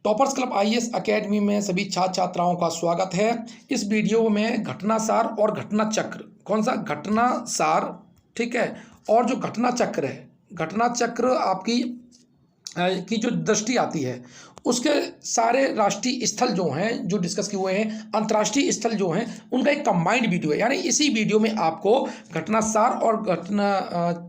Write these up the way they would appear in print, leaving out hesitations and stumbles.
Toppers club IAS academy में सभी छात्र छात्राओं का स्वागत है। इस वीडियो में घटनासार और घटना चक्र, कौन सा घटनासार, ठीक है, और जो घटना चक्र है, घटना चक्र आपकी की जो दृष्टि आती है उसके सारे राष्ट्रीय स्थल जो हैं जो डिस्कस किए हुए हैं, अंतर्राष्ट्रीय स्थल जो हैं, उनका एक कंबाइंड वीडियो है। यानी इसी वीडियो में आपको घटनासार और घटना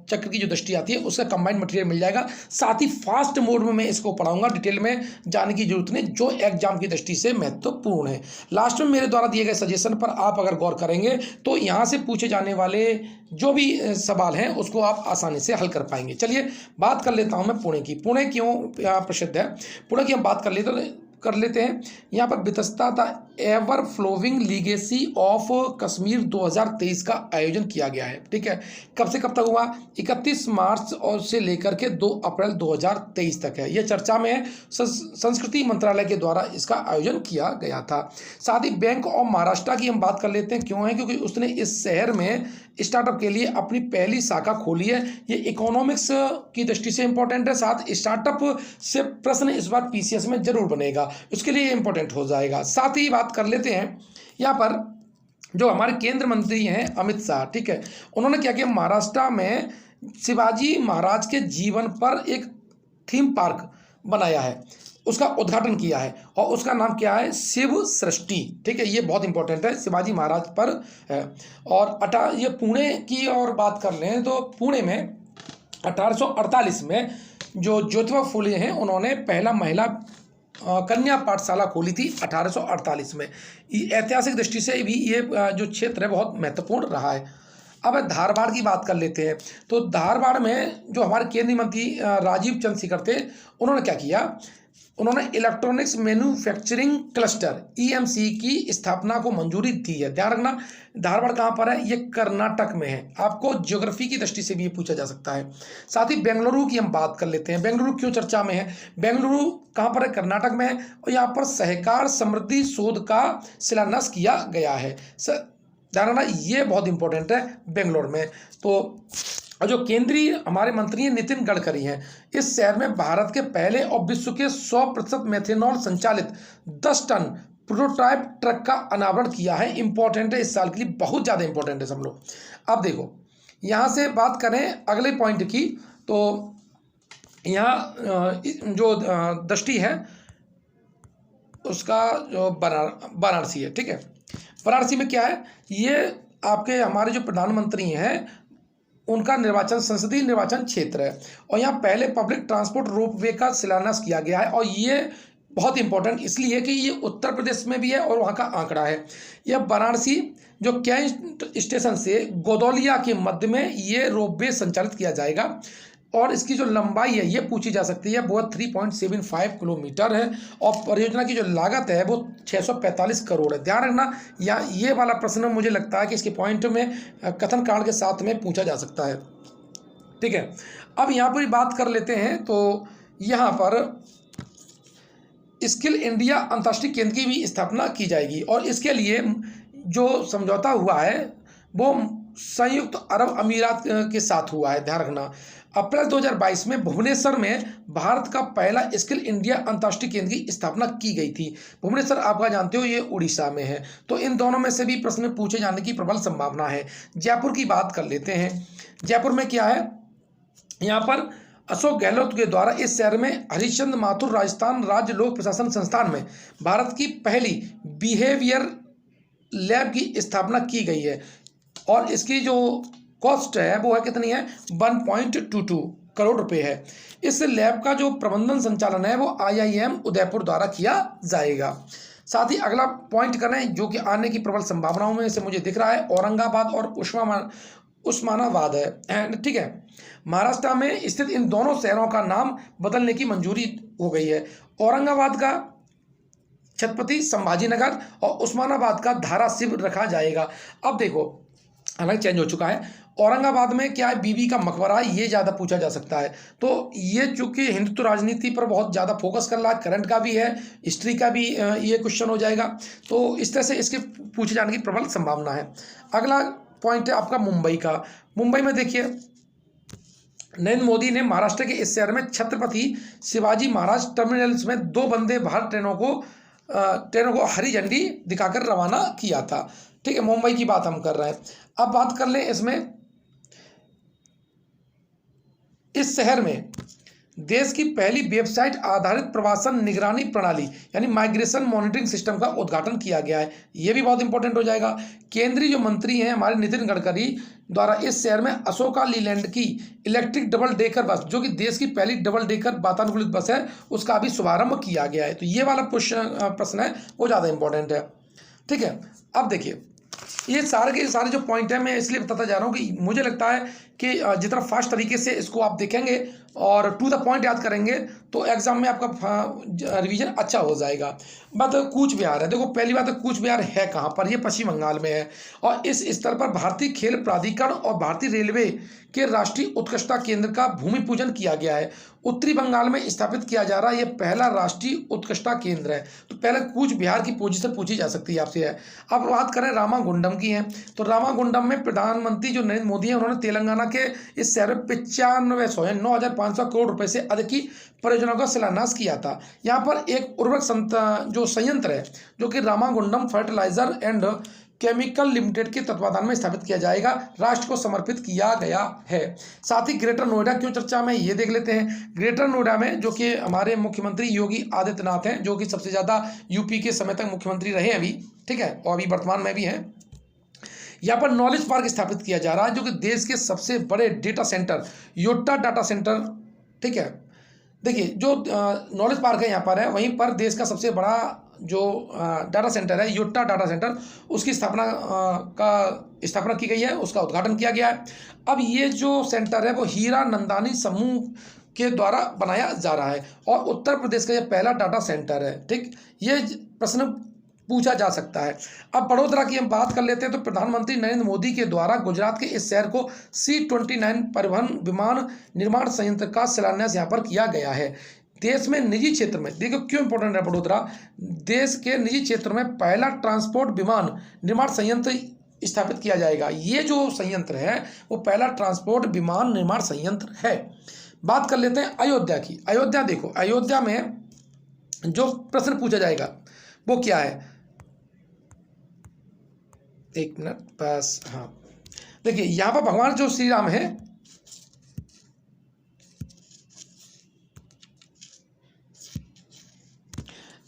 चक्र की जो दृष्टि आती है उसका कंबाइंड मटेरियल मिल जाएगा। साथ ही फास्ट मोड में मैं इसको पढ़ाऊंगा, डिटेल में जाने की जरूरत नहीं, जो एग्जाम की दृष्टि से महत्वपूर्ण है। लास्ट में मेरे द्वारा दिए गए सजेशन पर आप अगर गौर करेंगे तो यहाँ से पूछे जाने वाले जो भी सवाल हैं उसको आप आसानी से हल कर पाएंगे। चलिए बात कर लेता हूँ मैं पुणे की। पुणे क्यों प्रसिद्ध है, पुणे की हम बात कर लेते हैं। यहाँ पर Bitasta the ever flowing legacy of Kashmir 2023 का आयोजन किया गया है। ठीक है, कब से कब तक हुआ? 31 मार्च और से लेकर के 2 अप्रैल 2023 तक है। यह चर्चा में है, संस्कृति मंत्रालय के द्वारा इसका आयोजन किया गया था। साथ ही बैंक ऑफ महाराष्ट्र की हम बात कर लेते हैं। क्यों है? क्योंकि उसने इस शहर में स्टार्टअप के लिए अपनी पहली शाखा खोली है। ये इकोनॉमिक्स की दृष्टि से इंपॉर्टेंट है। साथ स्टार्टअप से प्रश्न इस बार पीसीएस में जरूर बनेगा, उसके लिए इंपॉर्टेंट हो जाएगा। साथ ही बात कर लेते हैं यहाँ पर जो हमारे केंद्र मंत्री हैं अमित शाह, ठीक है, उन्होंने क्या किया, महाराष्ट्र में शिवाजी महाराज के जीवन पर एक थीम पार्क बनाया है, उसका उद्घाटन किया है और उसका नाम क्या है? शिव सृष्टि। ठीक है, ये बहुत इंपॉर्टेंट है, शिवाजी महाराज पर है। और ये पुणे की और बात कर लें तो पुणे में 1848 में जो ज्योतिबा फुले हैं उन्होंने पहला महिला कन्या पाठशाला खोली थी 1848 में। ऐतिहासिक दृष्टि से भी ये जो क्षेत्र है बहुत महत्वपूर्ण रहा है। अब धारवाड़ की बात कर लेते हैं। तो धारवाड़ में जो हमारे केंद्रीय मंत्री राजीव चंद्रशेखर थे, उन्होंने क्या किया, उन्होंने इलेक्ट्रॉनिक्स मैन्युफैक्चरिंग क्लस्टर ईएमसी की स्थापना को मंजूरी दी है। ध्यान रखना, धारवाड़ कहाँ पर है? ये कर्नाटक में है। आपको ज्योग्राफी की दृष्टि से भी ये पूछा जा सकता है। साथ ही बेंगलुरु की हम बात कर लेते हैं। बेंगलुरु क्यों चर्चा में है? बेंगलुरु कहाँ पर है? कर्नाटक में है और यहाँ पर सहकार समृद्धि शोध का शिलान्यास किया गया है। ध्यान रखना, ये बहुत इंपॉर्टेंट है बेंगलोर में। तो और जो केंद्रीय हमारे मंत्री हैं नितिन गडकरी हैं, इस शहर में भारत के पहले और विश्व के 100% मेथेनॉल संचालित 10 टन प्रोटोटाइप ट्रक का अनावरण किया है। इंपॉर्टेंट है, इस साल के लिए बहुत ज़्यादा इंपॉर्टेंट है सब लोग। अब देखो यहाँ से बात करें अगले पॉइंट की, तो यहाँ जो दृष्टि है उसका जो वाराणसी है। ठीक है, वाराणसी में क्या है, ये आपके हमारे जो प्रधानमंत्री हैं उनका निर्वाचन संसदीय निर्वाचन क्षेत्र है और यहाँ पहले पब्लिक ट्रांसपोर्ट रोपवे का शिलान्यास किया गया है। और ये बहुत इंपॉर्टेंट इसलिए कि ये उत्तर प्रदेश में भी है और वहाँ का आंकड़ा है। यह वाराणसी जो कैंट स्टेशन से गोदौलिया के मध्य में ये रोपवे संचालित किया जाएगा और इसकी जो लंबाई है ये पूछी जा सकती है, वो 3.75 किलोमीटर है और परियोजना की जो लागत है वो 645 करोड़ है। ध्यान रखना, या ये वाला प्रश्न मुझे लगता है कि इसके पॉइंट में कथन कांड के साथ में पूछा जा सकता है। ठीक है, अब यहाँ पर बात कर लेते हैं। तो यहाँ पर स्किल इंडिया अंतर्राष्ट्रीय केंद्र की भी स्थापना की जाएगी और इसके लिए जो समझौता हुआ है वो संयुक्त अरब अमीरात के साथ हुआ है। ध्यान रखना, अप्रैल 2022 में भुवनेश्वर में भारत का पहला स्किल इंडिया अंतर्राष्ट्रीय केंद्र की स्थापना की गई थी। भुवनेश्वर आपका जानते हो ये उड़ीसा में है। तो इन दोनों में से भी प्रश्न पूछे जाने की प्रबल संभावना है। जयपुर की बात कर लेते हैं। जयपुर में क्या है, यहाँ पर अशोक गहलोत के द्वारा इस शहर में हरिश्चंद्र माथुर राजस्थान राज्य लोक प्रशासन संस्थान में भारत की पहली बिहेवियर लैब की स्थापना की गई है और इसकी जो कॉस्ट है वो है कितनी है? 1.22 करोड़ रुपए है। इस लैब का जो प्रबंधन संचालन है वो IIM उदयपुर द्वारा किया जाएगा। साथ ही अगला पॉइंट करें जो कि आने की प्रबल संभावनाओं में से मुझे दिख रहा है, औरंगाबाद और उस्मानाबाद है। ठीक है, महाराष्ट्र में स्थित इन दोनों शहरों का नाम बदलने की मंजूरी हो गई है। औरंगाबाद का छत्रपति संभाजीनगर और उस्मानाबाद का धाराशिव रखा जाएगा। अब देखो हालांकि चेंज हो चुका है। औरंगाबाद में क्या है, बीबी का मकबरा, ये ज़्यादा पूछा जा सकता है। तो ये चूंकि हिंदुत्व राजनीति पर बहुत ज़्यादा फोकस कर रहा है, करंट का भी है, हिस्ट्री का भी ये क्वेश्चन हो जाएगा। तो इस तरह से इसके पूछे जाने की प्रबल संभावना है। अगला पॉइंट है आपका मुंबई का। मुंबई में देखिए नरेंद्र मोदी ने महाराष्ट्र के इस शहर में छत्रपति शिवाजी महाराज टर्मिनल्स में 2 वंदे भारत ट्रेनों को हरी झंडी दिखाकर रवाना किया था। ठीक है, मुंबई की बात हम कर रहे हैं। अब बात कर लें इसमें, इस शहर में देश की पहली वेबसाइट आधारित प्रवासन निगरानी प्रणाली यानी माइग्रेशन मॉनिटरिंग सिस्टम का उद्घाटन किया गया है। ये भी बहुत इंपॉर्टेंट हो जाएगा। केंद्रीय जो मंत्री हैं हमारे नितिन गडकरी द्वारा इस शहर में अशोका लीलैंड की इलेक्ट्रिक डबल डेकर बस, जो कि देश की पहली डबल डेकर वातानुकूलित बस है, उसका भी शुभारंभ किया गया है। तो ये वाला प्रश्न है वो ज़्यादा इंपॉर्टेंट है। ठीक है, अब देखिए ये सारे के सारे जो पॉइंट है मैं इसलिए बताता जा रहा हूँ कि मुझे लगता है कि जितना फास्ट तरीके से इसको आप देखेंगे और टू द पॉइंट याद करेंगे तो एग्जाम में आपका रिवीजन अच्छा हो जाएगा। बात कूच बिहार है। देखो पहली बात है कूच बिहार है कहाँ पर, ये पश्चिम बंगाल में है और इस स्तर पर भारतीय खेल प्राधिकरण और भारतीय रेलवे के राष्ट्रीय उत्कृष्टता केंद्र का भूमि पूजन किया गया है। उत्तरी बंगाल में स्थापित किया जा रहा है, ये पहला राष्ट्रीय उत्कृष्टता केंद्र है। तो पहले कूच बिहार की पोजीशन पूछी जा सकती है आपसे। है अब बात करें रामागुंडम की है, तो रामागुंडम में प्रधानमंत्री जो नरेंद्र मोदी हैं उन्होंने तेलंगाना के इस शहर में 9,500 करोड़ रुपए से अधिक की परियोजनाओं का शिलान्यास किया था। यहाँ पर एक उर्वरक जो संयंत्र है जो कि Ramagundam fertiliser and chemical limited के तत्वाधान में स्थापित किया जाएगा, राष्ट्र को समर्पित किया गया है। साथ ही ग्रेटर नोएडा क्यों चर्चा में, ये देख लेते हैं। ग्रेटर नोएडा में जो कि हमारे मुख्यमंत्री योगी आदित्यनाथ हैं, जो कि सबसे ज़्यादा यूपी के समय तक मुख्यमंत्री रहे अभी, ठीक है, और अभी वर्तमान में भी हैं। यहाँ पर नॉलेज पार्क स्थापित किया जा रहा है जो कि देश के सबसे बड़े data centre Yotta data centre, ठीक है। देखिए जो नॉलेज पार्क है यहाँ पर है, वहीं पर देश का सबसे बड़ा जो डाटा सेंटर है योटा डाटा सेंटर, उसकी स्थापना की गई है, उसका उद्घाटन किया गया है। अब ये जो सेंटर है वो हीरा नंदानी समूह के द्वारा बनाया जा रहा है और उत्तर प्रदेश का ये पहला डाटा सेंटर है। ठीक, ये प्रश्न पूछा जा सकता है। अब बड़ोदरा की हम बात कर लेते हैं, तो प्रधानमंत्री नरेंद्र मोदी के द्वारा गुजरात के इस शहर को C-29 परिवहन विमान निर्माण संयंत्र का शिलान्यास यहाँ पर किया गया है। देश में निजी क्षेत्र में, देखो क्यों इंपॉर्टेंट है बड़ोदरा, देश के निजी क्षेत्र में पहला ट्रांसपोर्ट विमान निर्माण संयंत्र स्थापित किया जाएगा। ये जो संयंत्र है वो पहला ट्रांसपोर्ट विमान निर्माण संयंत्र है। बात कर लेते हैं अयोध्या की। अयोध्या देखो, अयोध्या में जो प्रश्न पूछा जाएगा वो क्या है, एक मिनट बस, हाँ देखिए यहाँ पर भगवान जो श्री राम है,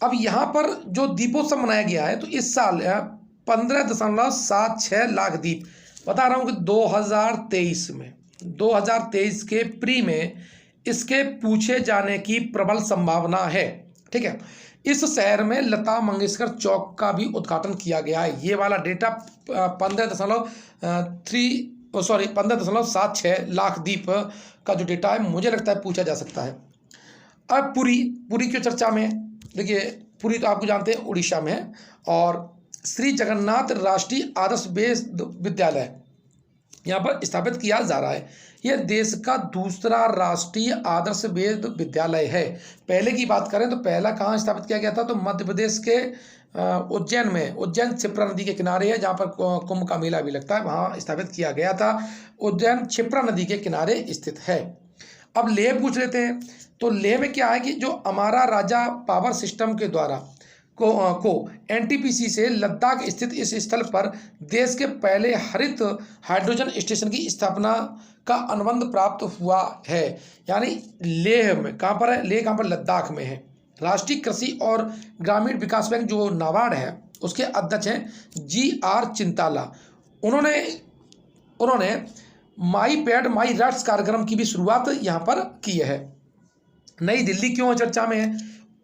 अब यहाँ पर जो दीपोत्सव मनाया गया है तो इस साल 15.76 लाख दीप, बता रहा हूँ कि 2023 के प्री में इसके पूछे जाने की प्रबल संभावना है। ठीक है, इस शहर में लता मंगेशकर चौक का भी उद्घाटन किया गया है। ये वाला डेटा 15.76 लाख दीप का जो डेटा है मुझे लगता है पूछा जा सकता है। अब पुरी की चर्चा में, देखिए पुरी तो आपको जानते हैं उड़ीसा में है और श्री जगन्नाथ राष्ट्रीय आदर्श विद्यालय यहाँ पर स्थापित किया जा रहा है। यह देश का दूसरा राष्ट्रीय आदर्श वेद विद्यालय है। पहले की बात करें तो पहला कहाँ स्थापित किया गया था, तो मध्य प्रदेश के उज्जैन में, उज्जैन क्षिप्रा नदी के किनारे है जहाँ पर कुंभ का मेला भी लगता है, वहाँ स्थापित किया गया था। उज्जैन क्षिप्रा नदी के किनारे स्थित है। अब लेह पूछ लेते हैं, तो लेह में क्या है कि जो हमारा राजा पावर सिस्टम के द्वारा को NTPC से लद्दाख स्थित इस स्थल पर देश के पहले हरित हाइड्रोजन स्टेशन की स्थापना का अनुबंध प्राप्त हुआ है। यानी लेह में कहाँ पर है, लेह कहाँ पर, लद्दाख में है। राष्ट्रीय कृषि और ग्रामीण विकास बैंक जो नाबार्ड है उसके अध्यक्ष हैं GR चिंताला। उन्होंने माई पैड माई राइट्स कार्यक्रम की भी शुरुआत यहाँ पर की है। नई दिल्ली क्यों चर्चा में है,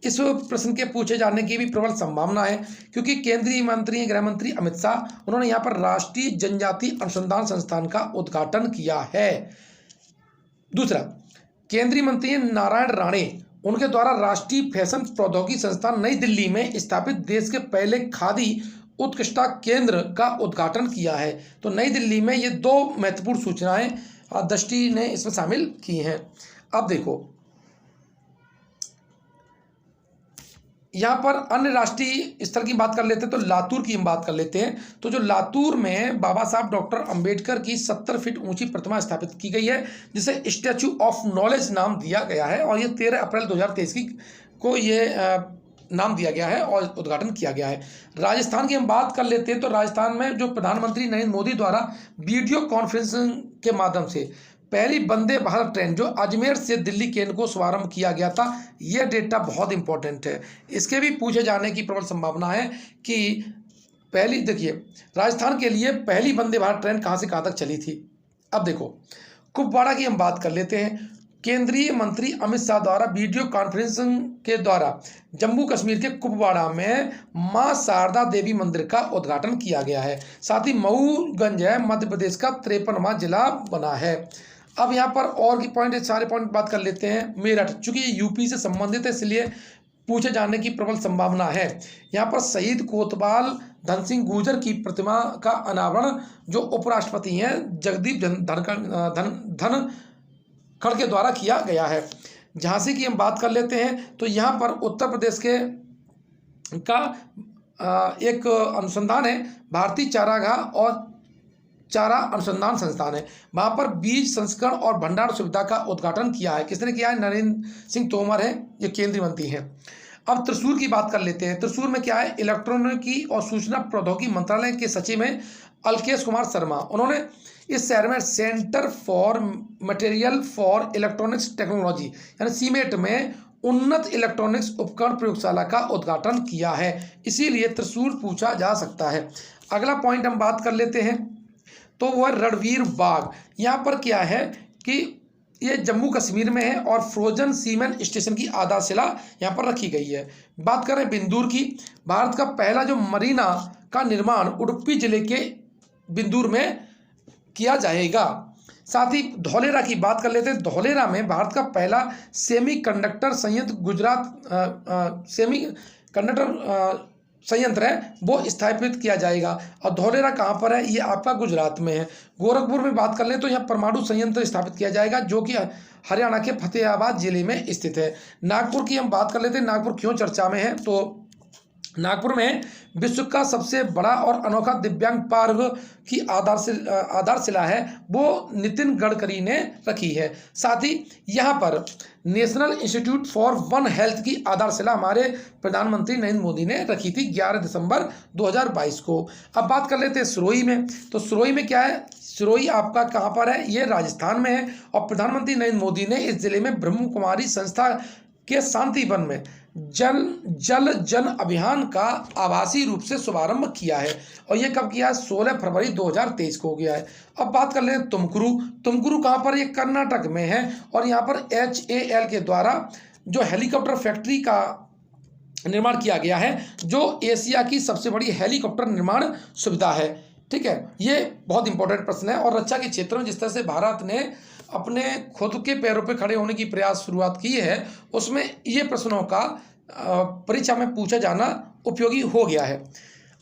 इस प्रश्न के पूछे जाने की भी प्रबल संभावना है क्योंकि केंद्रीय मंत्री गृह मंत्री अमित शाह उन्होंने यहाँ पर राष्ट्रीय जनजाति अनुसंधान संस्थान का उद्घाटन किया है। दूसरा, केंद्रीय मंत्री नारायण राणे, उनके द्वारा राष्ट्रीय फैशन प्रौद्योगिकी संस्थान नई दिल्ली में स्थापित देश के पहले खादी उत्कृष्टता केंद्र का उद्घाटन किया है। तो नई दिल्ली में ये 2 महत्वपूर्ण सूचनाएं दृष्टि ने इसमें शामिल की हैं। अब देखो यहाँ पर अन्य राष्ट्रीय स्थल की बात कर लेते हैं तो लातूर की हम बात कर लेते हैं। तो जो लातूर में बाबा साहब डॉक्टर अंबेडकर की 70 फीट ऊंची प्रतिमा स्थापित की गई है, जिसे स्टैचू ऑफ नॉलेज नाम दिया गया है, और ये 13 अप्रैल 2023 को ये नाम दिया गया है और उद्घाटन किया गया है। राजस्थान की हम बात कर लेते हैं तो राजस्थान में जो प्रधानमंत्री नरेंद्र मोदी द्वारा वीडियो कॉन्फ्रेंसिंग के माध्यम से पहली वंदे भारत ट्रेन जो अजमेर से दिल्ली केंद्र को शुभारंभ किया गया था, यह डेटा बहुत इंपॉर्टेंट है। इसके भी पूछे जाने की प्रबल संभावना है कि पहली, देखिए राजस्थान के लिए पहली वंदे भारत ट्रेन कहाँ से कहाँ तक चली थी। अब देखो कुपवाड़ा की हम बात कर लेते हैं। केंद्रीय मंत्री अमित शाह द्वारा वीडियो कॉन्फ्रेंसिंग के द्वारा जम्मू कश्मीर के कुपवाड़ा में मां शारदा देवी मंदिर का उद्घाटन किया गया है। साथ ही मऊगंज मध्य प्रदेश का 53वां जिला बना है। अब यहाँ पर और की पॉइंट, सारे पॉइंट बात कर लेते हैं। मेरठ, चूंकि ये यूपी से संबंधित है इसलिए पूछे जाने की प्रबल संभावना है। यहाँ पर शहीद कोतवाल धन सिंह गुर्जर की प्रतिमा का अनावरण जो उपराष्ट्रपति हैं जगदीप धनखड़ के द्वारा किया गया है। झांसी की हम बात कर लेते हैं तो यहाँ पर उत्तर प्रदेश के का एक अनुसंधान है, भारतीय चारागाह और चारा अनुसंधान संस्थान है। वहाँ पर बीज संस्करण और भंडार सुविधा का उद्घाटन किया है। किसने किया है? नरेंद्र सिंह तोमर है, ये केंद्रीय मंत्री हैं। अब त्रिशूर की बात कर लेते हैं। त्रिशूर में क्या है? इलेक्ट्रॉनिकी और सूचना प्रौद्योगिकी मंत्रालय के सचिव हैं अलकेश कुमार शर्मा। उन्होंने इस शहर में centre for material for electronics technology यानी सीमेट में उन्नत इलेक्ट्रॉनिक्स उपकरण प्रयोगशाला का उद्घाटन किया है, इसीलिए त्रिशूर पूछा जा सकता है। अगला पॉइंट हम बात कर लेते हैं तो वह रणवीर बाग। यहाँ पर क्या है कि ये जम्मू कश्मीर में है और फ्रोजन सीमेंट स्टेशन की आधारशिला यहाँ पर रखी गई है। बात करें बिंदूर की, भारत का पहला जो मरीना का निर्माण उडुपी जिले के बिंदूर में किया जाएगा। साथ ही धौलेरा की बात कर लेते हैं। धौलेरा में भारत का पहला सेमीकंडक्टर संयंत्र संयंत्र है वो स्थापित किया जाएगा। और धौलेरा कहाँ पर है? ये आपका गुजरात में है। गोरखपुर में बात कर लें तो यहाँ परमाणु संयंत्र स्थापित किया जाएगा जो कि हरियाणा के फतेहाबाद जिले में स्थित है। नागपुर की हम बात कर लेते हैं। नागपुर क्यों चर्चा में है? तो नागपुर में विश्व का सबसे बड़ा और अनोखा दिव्यांग पार्क की आधारशिला है वो नितिन गडकरी ने रखी है। साथ ही यहाँ पर national institute for one health की आधारशिला हमारे प्रधानमंत्री नरेंद्र मोदी ने रखी थी 11 दिसंबर 2022 को। अब बात कर लेते हैं सिरोही में। तो सिरोही में क्या है? सिरोही आपका कहाँ पर है? ये राजस्थान में है और प्रधानमंत्री नरेंद्र मोदी ने इस जिले में ब्रह्म कुमारी संस्था के शांति वन में जन अभियान का आभासी रूप से शुभारंभ किया है और यह कब किया है? 16 फरवरी 2023 को हो गया है। अब बात कर लें तुमकुरू। तुमकुरू कहाँ पर? ये कर्नाटक में है और यहाँ पर HAL के द्वारा जो हेलीकॉप्टर फैक्ट्री का निर्माण किया गया है जो एशिया की सबसे बड़ी हेलीकॉप्टर निर्माण सुविधा है। ठीक है, ये बहुत इंपॉर्टेंट प्रश्न है। और रक्षा के क्षेत्र में जिस तरह से भारत ने अपने खुद के पैरों पे खड़े होने की प्रयास शुरुआत की है उसमें ये प्रश्नों का परीक्षा में पूछा जाना उपयोगी हो गया है।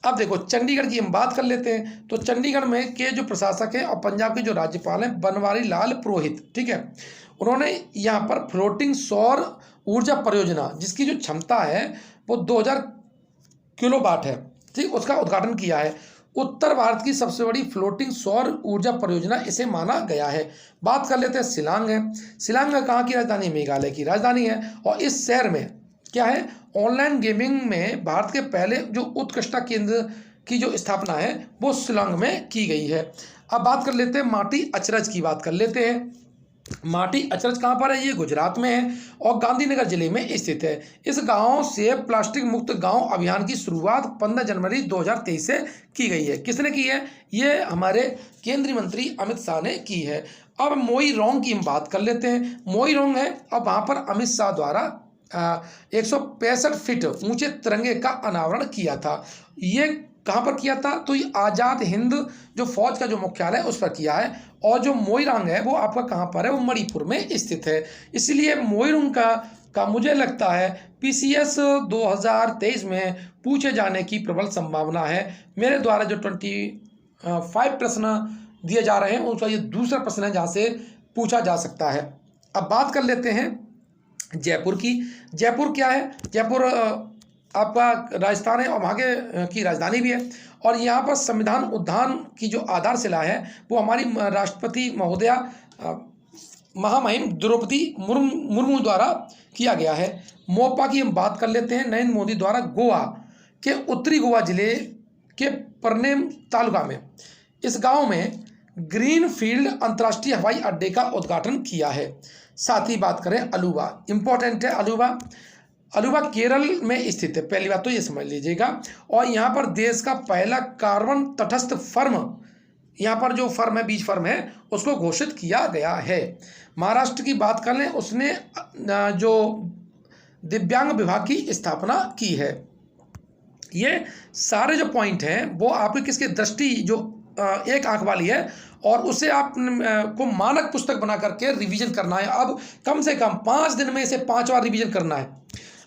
अब देखो चंडीगढ़ की हम बात कर लेते हैं। तो चंडीगढ़ में के जो प्रशासक हैं और पंजाब के जो राज्यपाल हैं बनवारी लाल पुरोहित, ठीक है, उन्होंने यहाँ पर फ्लोटिंग सौर ऊर्जा परियोजना जिसकी जो क्षमता है वो 2000 किलोवाट है, ठीक, उसका उद्घाटन किया है। उत्तर भारत की सबसे बड़ी फ्लोटिंग सौर ऊर्जा परियोजना इसे माना गया है। बात कर लेते हैं शिलांग है। शिलांग कहाँ की राजधानी? मेघालय की राजधानी है और इस शहर में क्या है? ऑनलाइन गेमिंग में भारत के पहले जो उत्कृष्टता केंद्र की जो स्थापना है वो शिलांग में की गई है। अब बात कर लेते हैं माटी अचरज की बात कर लेते हैं। माटी अचरज कहाँ पर है? ये गुजरात में है और गांधीनगर जिले में स्थित है। इस गांव से प्लास्टिक मुक्त गांव अभियान की शुरुआत 15 जनवरी 2023 से की गई है। किसने की है? ये हमारे केंद्रीय मंत्री अमित शाह ने की है। अब मोई रोंग की हम बात कर लेते हैं। मोई रोंग है और वहाँ पर अमित शाह द्वारा 165 फीट ऊंचे तिरंगे का अनावरण किया था। ये कहाँ पर किया था? तो ये आज़ाद हिंद जो फौज का जो मुख्यालय है उस पर किया है। और जो मोईरांग है वो आपका कहाँ पर है? वो मणिपुर में स्थित है। इसलिए मोईरांग का मुझे लगता है PCS 2023 में पूछे जाने की प्रबल संभावना है। मेरे द्वारा जो 25 प्रश्न दिए जा रहे हैं उसका ये दूसरा प्रश्न है जहाँ से पूछा जा सकता है। अब बात कर लेते हैं जयपुर की। जयपुर क्या है? जयपुर आपका राजस्थान है और वहाँ के की राजधानी भी है। और यहाँ पर संविधान उद्यान की जो आधारशिला है वो हमारी राष्ट्रपति महोदया महामहिम द्रौपदी मुर्मू द्वारा किया गया है। मोपा की हम बात कर लेते हैं। नरेंद्र मोदी द्वारा गोवा के उत्तरी गोवा जिले के परनेम तालुका में इस गांव में ग्रीनफील्ड अंतर्राष्ट्रीय हवाई अड्डे का उद्घाटन किया है। साथ ही बात करें अल्वा, इंपॉर्टेंट है अल्वा। अल्वा केरल में स्थित है, पहली बात तो ये समझ लीजिएगा। और यहाँ पर देश का पहला कार्बन तटस्थ फर्म, यहाँ पर जो फर्म है, बीज फर्म है, उसको घोषित किया गया है। महाराष्ट्र की बात कर लें, उसने जो दिव्यांग विभाग की स्थापना की है। ये सारे जो पॉइंट हैं वो आपकी किसकी दृष्टि जो एक आंख वाली है और उसे आप को मानक पुस्तक बना करके रिवीजन करना है। अब कम से कम 5 दिन में इसे 5 बार रिवीजन करना है।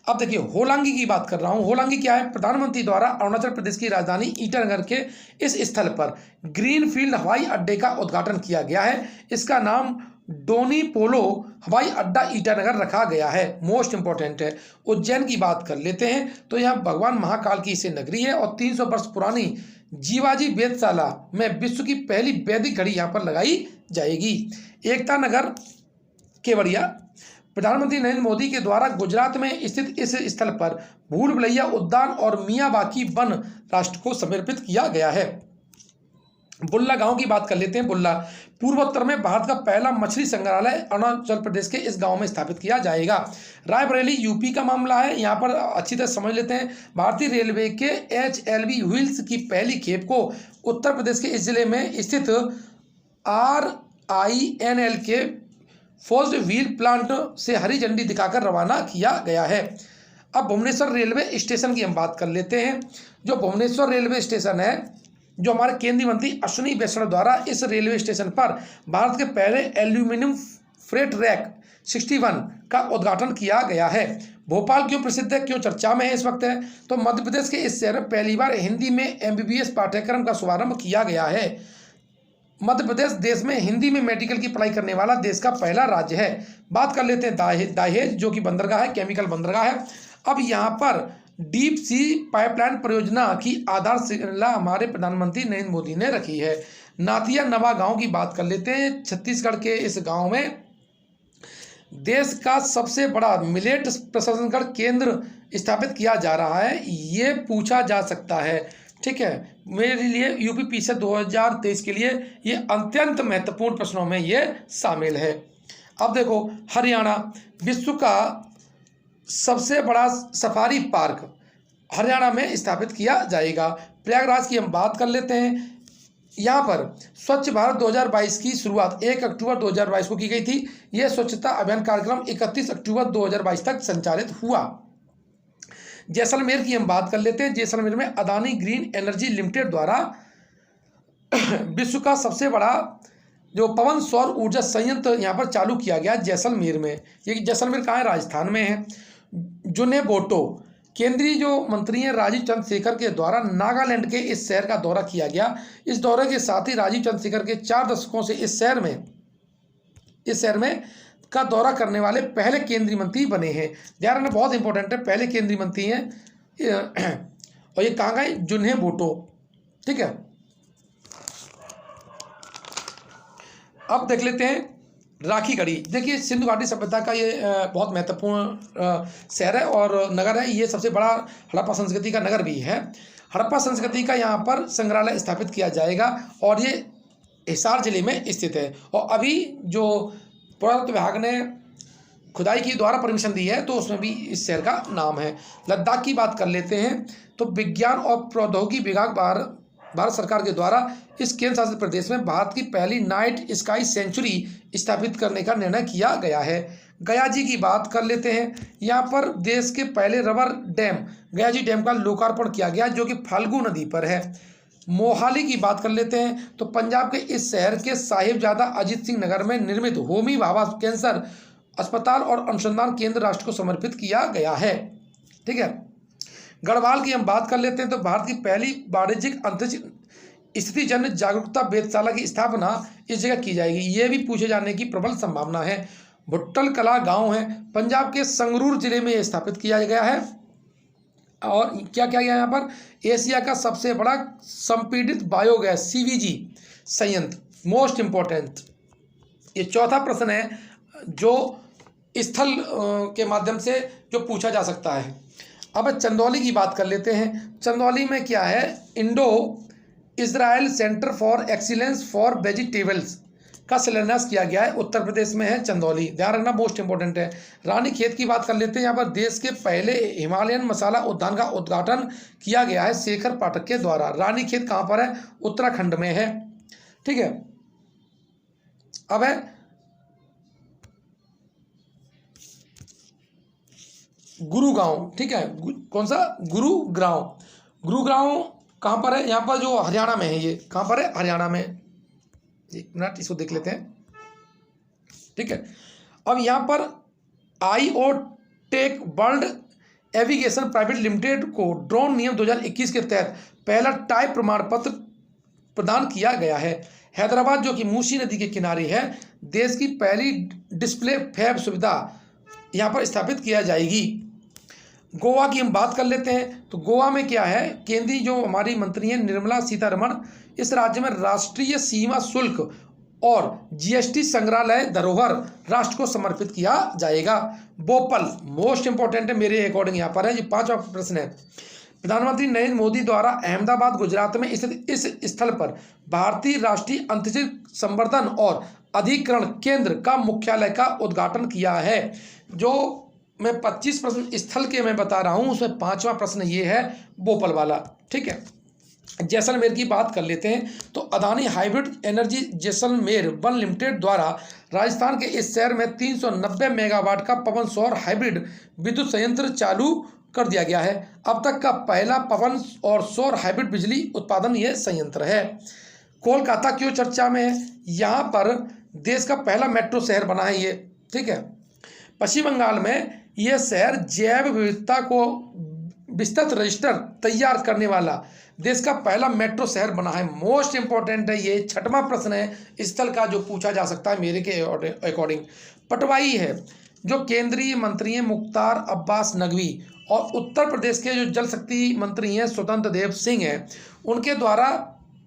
अब देखिए होलांगी की बात कर रहा हूँ। होलांगी क्या है? प्रधानमंत्री द्वारा अरुणाचल प्रदेश की राजधानी ईटानगर के इस स्थल पर ग्रीनफील्ड हवाई अड्डे का उद्घाटन किया गया है। इसका नाम डोनी पोलो हवाई अड्डा ईटानगर रखा गया है। मोस्ट इंपॉर्टेंट है। उज्जैन की बात कर लेते हैं तो यहाँ भगवान महाकाल की इसे नगरी है और 300 वर्ष पुरानी जीवाजी वेधशाला में विश्व की पहली वैदिक घड़ी यहाँ पर लगाई जाएगी। एकता नगर केवड़िया, प्रधानमंत्री नरेंद्र मोदी के द्वारा गुजरात में स्थित इस स्थल पर भूल भुलैया उद्यान और मियावाकी वन राष्ट्र को समर्पित किया गया है। बुल्ला गांव की बात कर लेते हैं। बुल्ला पूर्वोत्तर में भारत का पहला मछली संग्रहालय अरुणाचल प्रदेश के इस गांव में स्थापित किया जाएगा। रायबरेली यूपी का मामला है, यहाँ पर अच्छी तरह समझ लेते हैं। भारतीय रेलवे के HLV व्हील्स की पहली खेप को उत्तर प्रदेश के इस जिले में स्थित RINL के फोर्स्ड व्हील प्लांट से हरी झंडी दिखाकर रवाना किया गया है। अब भुवनेश्वर रेलवे स्टेशन की हम बात कर लेते हैं। जो भुवनेश्वर रेलवे स्टेशन है, जो हमारे केंद्रीय मंत्री अश्विनी वैष्णव द्वारा इस रेलवे स्टेशन पर भारत के पहले एल्यूमिनियम फ्रेट रैक 61 का उद्घाटन किया गया है। भोपाल क्यों प्रसिद्ध है, क्यों चर्चा में है इस वक्त है? तो मध्य प्रदेश के इस शहर में पहली बार हिंदी में MBBS पाठ्यक्रम का शुभारंभ किया गया है। मध्य प्रदेश देश में हिंदी में मेडिकल की पढ़ाई करने वाला देश का पहला राज्य है। बात कर लेते हैं दहेज जो कि बंदरगाह है, केमिकल बंदरगाह है। अब यहाँ पर डीप सी पाइपलाइन परियोजना की आधारशिला हमारे प्रधानमंत्री नरेंद्र मोदी ने रखी है। नाथिया नवा गांव की बात कर लेते हैं। छत्तीसगढ़ के इस गांव में देश का सबसे बड़ा मिलेट प्रसंस्करण केंद्र स्थापित किया जा रहा है। ये पूछा जा सकता है, ठीक है, मेरे लिए यूपी पीछे 2023 के लिए ये अत्यंत महत्वपूर्ण प्रश्नों में ये शामिल है। अब देखो हरियाणा विश्व का सबसे बड़ा सफारी पार्क हरियाणा में स्थापित किया जाएगा। प्रयागराज की हम बात कर लेते हैं। यहाँ पर स्वच्छ भारत 2022 की शुरुआत 1 अक्टूबर 2022 को की गई थी। यह स्वच्छता अभियान कार्यक्रम 31 अक्टूबर 2022 तक संचालित हुआ। जैसलमेर की हम बात कर लेते हैं। जैसलमेर में अदानी ग्रीन एनर्जी लिमिटेड द्वारा विश्व का सबसे बड़ा जो पवन सौर ऊर्जा संयंत्र यहाँ पर चालू किया गया जैसलमेर में। ये जैसलमेर कहाँ है? राजस्थान में है। जुने बोटो केंद्रीय जो मंत्री हैं राजीव चंद्रशेखर के द्वारा नागालैंड के इस शहर का दौरा किया गया। इस दौरे के साथ ही राजीव चंद्रशेखर के 4 दशकों से इस शहर में का दौरा करने वाले पहले केंद्रीय मंत्री बने हैं। ध्यान रखना, बहुत इंपॉर्टेंट है, पहले केंद्रीय मंत्री हैं। और ये कहाँ गए? जुन्हे बोटो, ठीक है। अब देख लेते हैं राखी गढ़ी। देखिए सिंधु घाटी सभ्यता का ये बहुत महत्वपूर्ण शहर है और नगर है। ये सबसे बड़ा हड़प्पा संस्कृति का नगर भी है। हड़प्पा संस्कृति का यहाँ पर संग्रहालय स्थापित किया जाएगा और ये हिसार जिले में स्थित है। और अभी जो पुरातत्व विभाग ने खुदाई की द्वारा परमिशन दी है तो उसमें भी इस शहर का नाम है। लद्दाख की बात कर लेते हैं तो विज्ञान और प्रौद्योगिकी विभाग भारत सरकार के द्वारा इस केंद्र शासित प्रदेश में भारत की पहली नाइट स्काई सेंचुरी स्थापित करने का निर्णय किया गया है। गया जी की बात कर लेते हैं। यहाँ पर देश के पहले रबर डैम गया जी डैम का लोकार्पण किया गया जो कि फाल्गु नदी पर है। मोहाली की बात कर लेते हैं तो पंजाब के इस शहर के साहिबजादा अजीत सिंह नगर में निर्मित होमी भाभा कैंसर अस्पताल और अनुसंधान केंद्र राष्ट्र को समर्पित किया गया है, ठीक है। गढ़वाल की हम बात कर लेते हैं तो भारत की पहली वाणिज्यिक अंतरिक्ष स्थिति जन जागरूकता वेधशाला की स्थापना इस जगह की जाएगी। ये भी पूछे जाने की प्रबल संभावना है। भुट्टल कला गांव है, पंजाब के संगरूर जिले में यह स्थापित किया गया है। और क्या क्या यहाँ पर, एशिया का सबसे बड़ा संपीड़ित बायोगैस सीवीजी संयंत्र, मोस्ट इंपॉर्टेंट। ये चौथा प्रश्न है जो स्थल के माध्यम से जो पूछा जा सकता है। अब चंदौली की बात कर लेते हैं। चंदौली में क्या है, Indo Israel centre for excellence for vegetables का शिलान्यास किया गया है, उत्तर प्रदेश में है चंदौली, ध्यान रखना, मोस्ट इंपॉर्टेंट है। रानीखेत की बात कर लेते हैं। यहाँ पर देश के पहले हिमालयन मसाला उद्यान का उद्घाटन किया गया है शेखर पाठक के द्वारा। रानीखेत कहाँ पर है, उत्तराखंड में है, ठीक है। अब है गुरुगांव, ठीक है, कौन सा, गुरुग्राम। गुरुग्राम कहाँ पर है, यहाँ पर जो हरियाणा में है, ये कहाँ पर है, हरियाणा में। एक मिनट इसको देख लेते हैं, ठीक है। अब यहाँ पर IO tech world avigation private limited को ड्रोन नियम 2021 के तहत पहला टाइप प्रमाण पत्र प्रदान किया गया है। हैदराबाद जो कि मूसी नदी के किनारे है, देश की पहली डिस्प्ले फैब सुविधा यहाँ पर स्थापित किया जाएगी। गोवा की हम बात कर लेते हैं। तो गोवा में क्या है, केंद्रीय जो हमारी मंत्री हैं निर्मला सीतारमण, इस राज्य में राष्ट्रीय सीमा शुल्क और GST संग्रहालय धरोहर राष्ट्र को समर्पित किया जाएगा। बोपल मोस्ट इंपॉर्टेंट है मेरे अकॉर्डिंग, यहाँ पर है, ये 5वां प्रश्न है। प्रधानमंत्री नरेंद्र मोदी द्वारा अहमदाबाद गुजरात में स्थित इस स्थल पर भारतीय राष्ट्रीय अंतरिक्ष संवर्धन और अधिकरण केंद्र का मुख्यालय का उद्घाटन किया है। जो मैं 25 प्रश्न स्थल के मैं बता रहा हूँ, उसमें 5वां प्रश्न ये है बोपल वाला, ठीक है। जैसलमेर की बात कर लेते हैं। तो Adani hybrid energy Jaisalmer one limited द्वारा राजस्थान के इस शहर में 390 मेगावाट का पवन सौर हाइब्रिड विद्युत संयंत्र चालू कर दिया गया है। अब तक का पहला पवन और सौर हाइब्रिड बिजली उत्पादन यह संयंत्र है। कोलकाता क्यों चर्चा में है, यहाँ पर देश का पहला मेट्रो शहर बना है ये, ठीक है। पश्चिम बंगाल में यह शहर जैव विविधता को विस्तृत रजिस्टर तैयार करने वाला देश का पहला मेट्रो शहर बना है। मोस्ट इंपॉर्टेंट है ये, 6वां प्रश्न है स्थल का जो पूछा जा सकता है मेरे के अकॉर्डिंग। पटवाई है जो केंद्रीय मंत्री हैं मुख्तार अब्बास नकवी, और उत्तर प्रदेश के जो जल शक्ति मंत्री हैं स्वतंत्र देव सिंह हैं, उनके द्वारा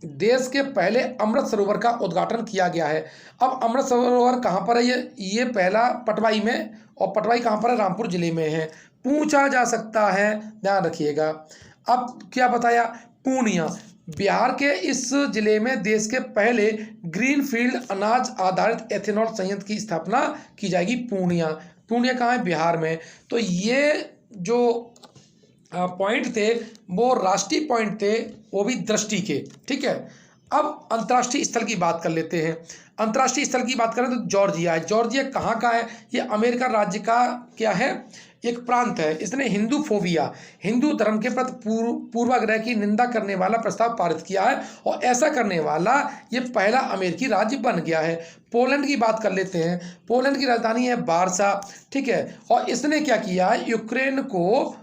देश के पहले अमृत सरोवर का उद्घाटन किया गया है। अब अमृत सरोवर कहाँ पर है, ये पहला पटवाई में, और पटवाई कहाँ पर है, रामपुर जिले में है। पूछा जा सकता है, ध्यान रखिएगा। अब क्या बताया, पूर्णिया बिहार के इस जिले में देश के पहले ग्रीनफील्ड अनाज आधारित एथेनॉल संयंत्र की स्थापना की जाएगी। पूर्णिया कहाँ है, बिहार में। तो ये जो पॉइंट थे वो राष्ट्रीय पॉइंट थे, वो भी दृष्टि के, ठीक है। अब अंतर्राष्ट्रीय स्थल की बात कर लेते हैं। अंतर्राष्ट्रीय स्थल की बात करें तो जॉर्जिया है। जॉर्जिया कहाँ का है, ये अमेरिका राज्य का क्या है, एक प्रांत है। इसने हिंदू फोबिया, हिंदू धर्म के प्रति पूर्वाग्रह की निंदा करने वाला प्रस्ताव पारित किया है, और ऐसा करने वाला ये पहला अमेरिकी राज्य बन गया है। पोलैंड की बात कर लेते हैं। पोलैंड की राजधानी है वार्सा, ठीक है। और इसने क्या किया है, यूक्रेन को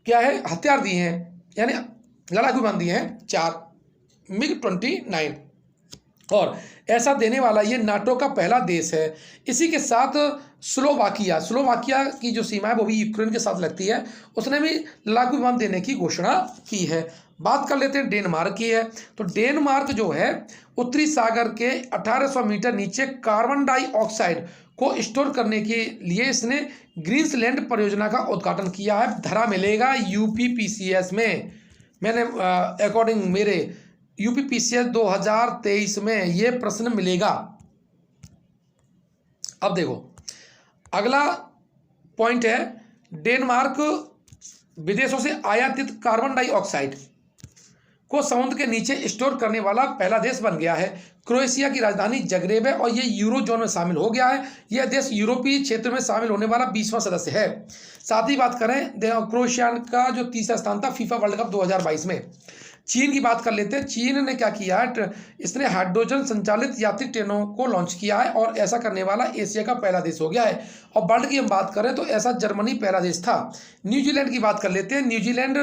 क्या है, हथियार दिए हैं, यानी लड़ाकू विमान दिए हैं 4 MiG-29, और ऐसा देने वाला ये नाटो का पहला देश है। इसी के साथ स्लोवाकिया की जो सीमा है वो भी यूक्रेन के साथ लगती है, उसने भी लड़ाकू विमान देने की घोषणा की है। बात कर लेते हैं डेनमार्क की है। तो डेनमार्क जो है उत्तरी सागर के 1800 मीटर नीचे कार्बन डाइऑक्साइड को स्टोर करने के लिए इसने ग्रीनलैंड परियोजना का उद्घाटन किया है। धरा मिलेगा UPPCS में, मैंने अकॉर्डिंग मेरे UPPCS 2023 में ये प्रश्न मिलेगा। अब देखो अगला पॉइंट है, डेनमार्क विदेशों से आयातित कार्बन डाइऑक्साइड को समुद्र के नीचे स्टोर करने वाला पहला देश बन गया है। क्रोएशिया की राजधानी जगरेब है, और ये यूरो जोन में शामिल हो गया है। यह देश यूरोपीय क्षेत्र में शामिल होने वाला 20वां सदस्य है। साथ ही बात करें क्रोएशिया का जो तीसरा स्थान था फीफा वर्ल्ड कप 2022 में। चीन की बात कर लेते हैं। चीन ने क्या किया है, इसने हाइड्रोजन संचालित यात्री ट्रेनों को लॉन्च किया है, और ऐसा करने वाला एशिया का पहला देश हो गया है। और वर्ल्ड की हम बात करें तो ऐसा जर्मनी पहला देश था। न्यूजीलैंड की बात कर लेते हैं। न्यूजीलैंड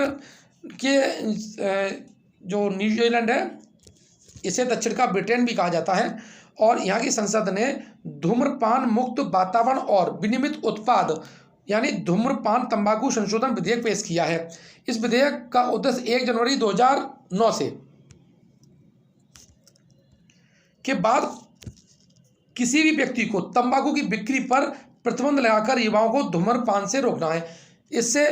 के जो न्यूजीलैंड है, इसे दक्षिण का ब्रिटेन भी कहा जाता है, और यहाँ की संसद ने धूम्रपान मुक्त वातावरण और विनियमित उत्पाद यानी धूम्रपान तंबाकू संशोधन विधेयक पेश किया है। इस विधेयक का उद्देश्य 1 जनवरी 2009 से के बाद किसी भी व्यक्ति को तंबाकू की बिक्री पर प्रतिबंध लगाकर युवाओं को धूम्रपान से रोकना है। इससे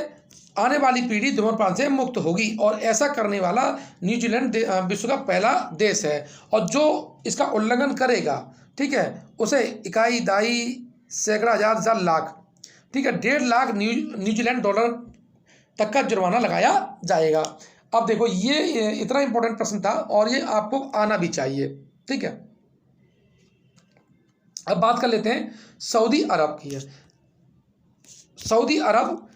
आने वाली पीढ़ी धूम्रपान से मुक्त होगी और ऐसा करने वाला न्यूजीलैंड विश्व का पहला देश है। और जो इसका उल्लंघन करेगा, ठीक है, उसे इकाई दाई सैकड़ा हजार लाख, ठीक है, 1.5 लाख न्यूजीलैंड डॉलर तक का जुर्माना लगाया जाएगा। अब देखो, ये इतना इंपॉर्टेंट प्रश्न था और ये आपको आना भी चाहिए, ठीक है। अब बात कर लेते हैं सऊदी अरब की। सऊदी अरब,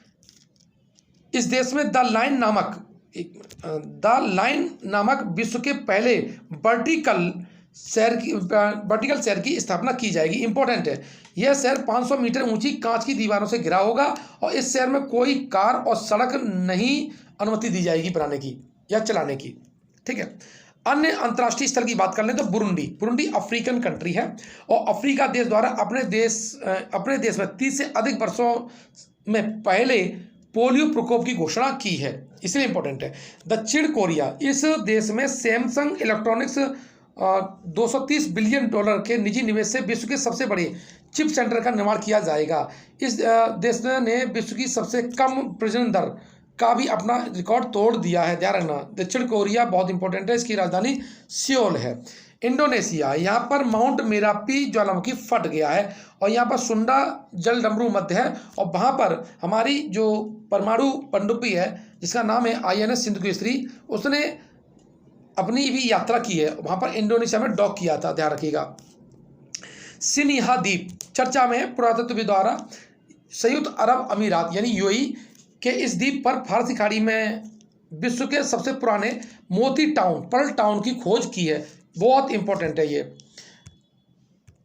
इस देश में द लाइन नामक विश्व के पहले वर्टिकल शहर की स्थापना की जाएगी। इंपॉर्टेंट है, यह शहर 500 मीटर ऊंची कांच की दीवारों से घिरा होगा और इस शहर में कोई कार और सड़क नहीं अनुमति दी जाएगी बनाने की या चलाने की, ठीक है। अन्य अंतर्राष्ट्रीय स्थल की बात कर लें तो बुरुंडी अफ्रीकन कंट्री है और अफ्रीका देश द्वारा अपने देश में 30 से अधिक वर्षों में पहले पोलियो प्रकोप की घोषणा की है, इसलिए इंपॉर्टेंट है। दक्षिण कोरिया, इस देश में सैमसंग इलेक्ट्रॉनिक्स 230 बिलियन डॉलर के निजी निवेश से विश्व के सबसे बड़े चिप सेंटर का निर्माण किया जाएगा। इस देश ने विश्व की सबसे कम प्रजनन दर का भी अपना रिकॉर्ड तोड़ दिया है, ध्यान रखना। दक्षिण कोरिया बहुत इंपॉर्टेंट है, इसकी राजधानी सियोल है। इंडोनेशिया, यहाँ पर माउंट मेरापी ज्वालामुखी फट गया है और यहाँ पर सुंडा जल डमरू मध्य है और वहाँ पर हमारी जो परमाणु पनडुब्बी है जिसका नाम है INS सिंधुकेसरी, उसने अपनी भी यात्रा की है, वहाँ पर इंडोनेशिया में डॉक किया था, ध्यान रखिएगा। सिनिहा द्वीप चर्चा में पुरातत्वविद द्वारा संयुक्त अरब अमीरात यानी UAE के इस द्वीप पर फारसी खाड़ी में विश्व के सबसे पुराने मोती टाउन पर्ल टाउन की खोज की है, बहुत इंपॉर्टेंट है ये।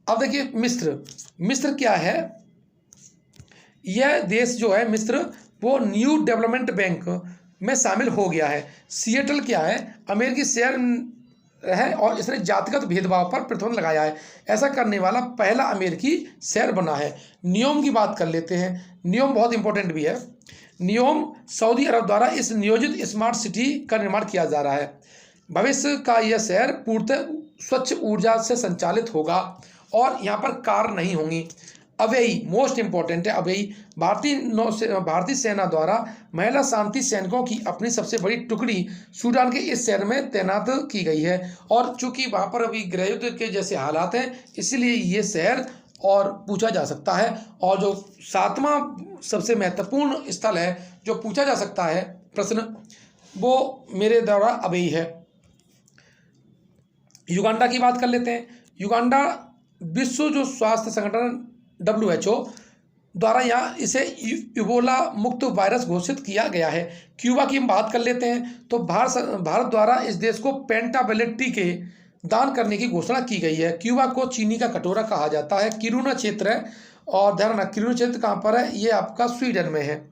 अब देखिए मिस्र क्या है, यह देश जो है मिस्र वो न्यू डेवलपमेंट बैंक में शामिल हो गया है। सिएटल क्या है, अमेरिकी शहर है और इसने जातिगत भेदभाव पर प्रतिबंध लगाया है, ऐसा करने वाला पहला अमेरिकी शहर बना है। नियोम की बात कर लेते हैं, नियोम बहुत इंपॉर्टेंट भी है। नियोम सऊदी अरब द्वारा इस नियोजित स्मार्ट सिटी का निर्माण किया जा रहा है। भविष्य का यह शहर पूर्णतः स्वच्छ ऊर्जा से संचालित होगा और यहाँ पर कार नहीं होंगी। अवेई मोस्ट इंपॉर्टेंट है, अवेई भारतीय सेना द्वारा महिला शांति सैनिकों की अपनी सबसे बड़ी टुकड़ी सूडान के इस शहर में तैनात की गई है और चूंकि वहाँ पर अभी गृहयुद्ध के जैसे हालात हैं, इसलिए ये शहर और पूछा जा सकता है। और जो 7वां सबसे महत्वपूर्ण स्थल है जो पूछा जा सकता है प्रश्न, वो मेरे द्वारा अवेई है। युगांडा की बात कर लेते हैं। युगांडा विश्व जो स्वास्थ्य संगठन WHO द्वारा यहाँ इसे इबोला मुक्त वायरस घोषित किया गया है। क्यूबा की हम बात कर लेते हैं तो भारत द्वारा इस देश को पेंटावेलेट टीके दान करने की घोषणा की गई है। क्यूबा को चीनी का कटोरा कहा जाता है। किरूना क्षेत्र है और ध्यान रखना, किरूना क्षेत्र कहाँ पर है, ये आपका स्वीडन में है।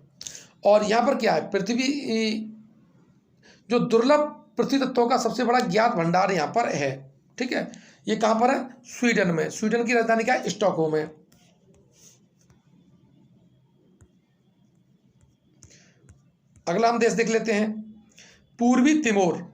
और यहाँ पर क्या है, पृथ्वी जो दुर्लभ पृथ्वी तत्वों का सबसे बड़ा ज्ञात भंडार यहाँ पर है, ठीक है। ये कहाँ पर है, स्वीडन में। स्वीडन की राजधानी क्या है, स्टॉकहोम है। अगला हम देश देख लेते हैं, पूर्वी तिमोर,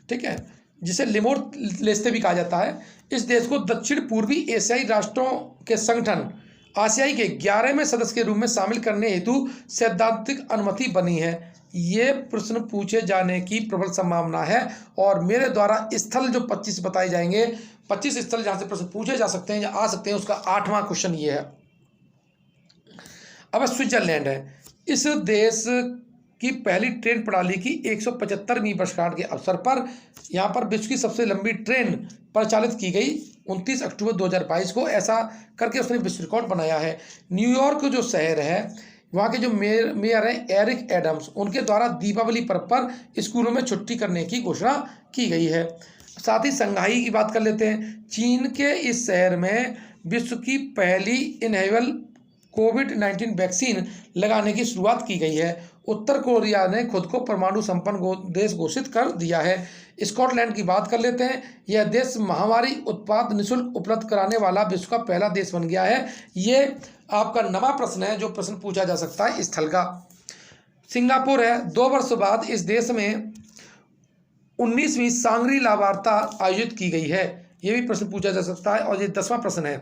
ठीक है, जिसे लिमोर लेस्ते भी कहा जाता है। इस देश को दक्षिण पूर्वी एशियाई राष्ट्रों के संगठन आसियाई के 11वें सदस्य के रूप में शामिल करने हेतु सैद्धांतिक अनुमति बनी है। ये प्रश्न पूछे जाने की प्रबल संभावना है और मेरे द्वारा स्थल जो 25 बताए जाएंगे, 25 स्थल जहाँ से प्रश्न पूछे जा सकते हैं या आ सकते हैं, उसका 8वां क्वेश्चन ये है। अब स्विट्जरलैंड है। इस देश की पहली ट्रेन प्रणाली की 175वीं वर्षगांठ के अवसर पर यहाँ पर विश्व की सबसे लंबी ट्रेन परिचालित की गई 29 अक्टूबर 2022 को। ऐसा करके उसने विश्व रिकॉर्ड बनाया है। न्यूयॉर्क जो शहर है, वहाँ के जो मेयर हैं एरिक एडम्स, उनके द्वारा दीपावली पर्व पर स्कूलों में छुट्टी करने की घोषणा की गई है। साथ ही संघाई की बात कर लेते हैं। चीन के इस शहर में विश्व की पहली इनहेबल कोविड-19 वैक्सीन लगाने की शुरुआत की गई है। उत्तर कोरिया ने खुद को परमाणु संपन्न देश घोषित कर दिया है। स्कॉटलैंड की बात कर लेते हैं। यह देश महामारी उत्पाद निःशुल्क उपलब्ध कराने वाला विश्व का पहला देश बन गया है। ये आपका नवा प्रश्न है जो प्रश्न पूछा जा सकता है स्थल का। सिंगापुर है। 2 वर्ष बाद इस देश में 19वीं सांग्री-ला वार्ता आयोजित की गई है। ये भी प्रश्न पूछा जा सकता है। और ये 10वां प्रश्न है।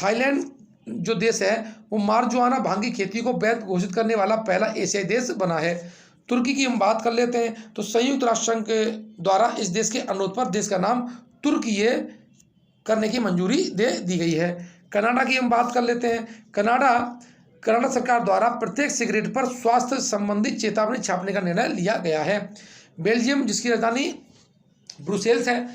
थाईलैंड जो देश है वो मारजुआना भांग की खेती को वैध घोषित करने वाला पहला एशियाई देश बना है। तुर्की की हम बात कर लेते हैं तो संयुक्त राष्ट्र संघ के द्वारा इस देश के अनुरोध पर देश का नाम तुर्की करने की मंजूरी दे दी गई है। कनाडा की हम बात कर लेते हैं। कनाडा सरकार द्वारा प्रत्येक सिगरेट पर स्वास्थ्य संबंधी चेतावनी छापने का निर्णय लिया गया है। बेल्जियम जिसकी राजधानी ब्रुसेल्स है,